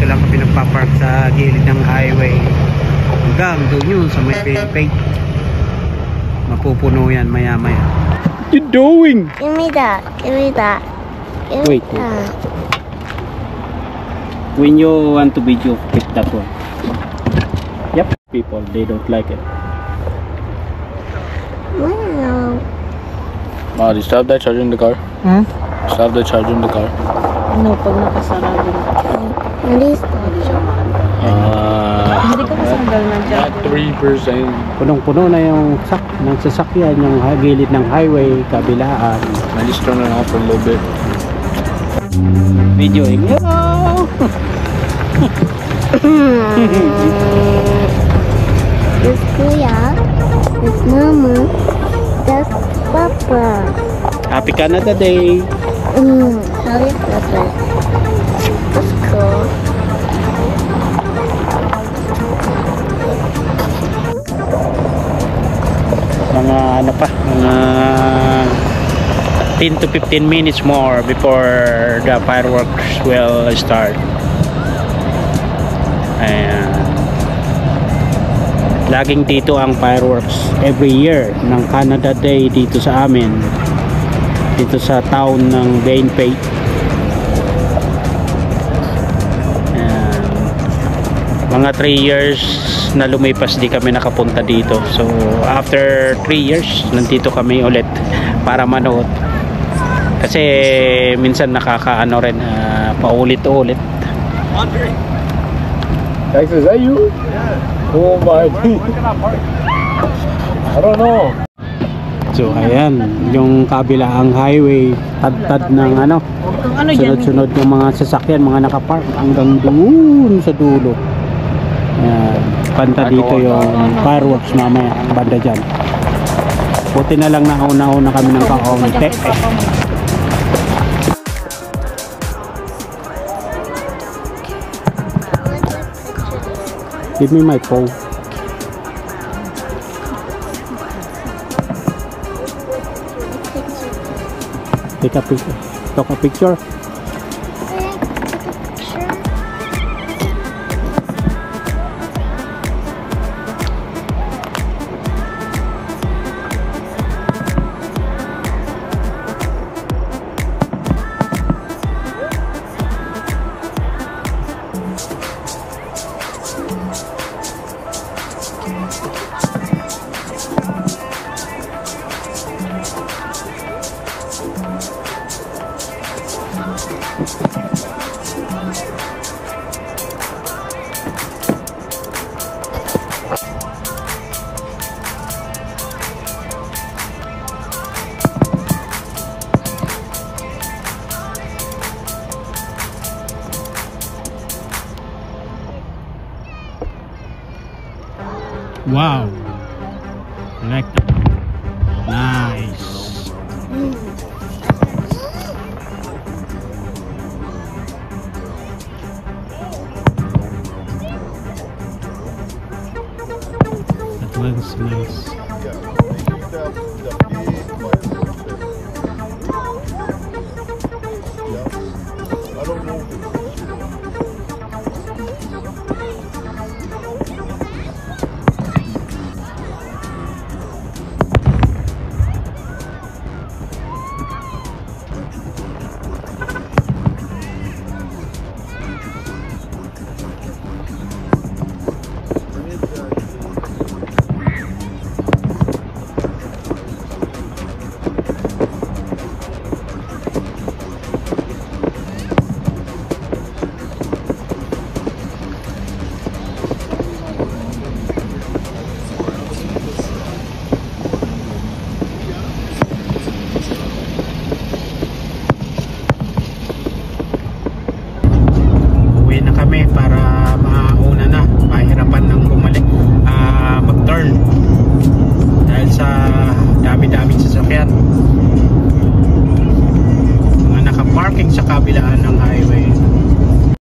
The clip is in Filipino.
dito lang kami nagpa-park sa gilid ng highway. Hanggang doon yun sa may pay. Mapupuno yan maya maya. What you doing? Give me that. Give me that. Give Wait. me that. When you want to video, pick that one. Yep. People, they don't like it. Wow. Ma, do you still have that charger in the car? Huh? Still have the charger in the car? No, pag nakasarado na. Hindi stop. Hindi ka masanggal na dyan. At 3%. Punong-puno na yung ng sasakyan, yung gilid ng highway, kabilaan. I just turned it off for a little bit. Videoing. This kuya, this mama, this papa. Happy Canada Day! Happy papa. That's cool. Mga ano pa, mga 10 to 15 minutes more before the fireworks will start. Ayan. Laging dito ang fireworks every year ng Canada Day dito sa amin, dito sa town ng Dainpay. Mga 3 years na lumipas di kami nakapunta dito. So after 3 years nandito kami ulit para manood. Kasi minsan nakakaano rin, paulit-ulit. Guys, is that you? Yeah. Oh my. I don't know. So ayan, yung kabilaang highway, tad-tad ng ano, sunod-sunod yung mga sasakyan, mga nakapark hanggang doon sa dulo. Ayan, banda dito yung fireworks mamaya, banda dyan. Buti na lang nauna-una kami ng kaunti. Give me my phone. Take a picture. Take a picture. Wow, I like that. Nice. That one's nice. I don't know. Para mauna na, mahirapan nang bumalik, mag-turn dahil sa dami-daming sasakyan, mga naka-parking sa kabilaan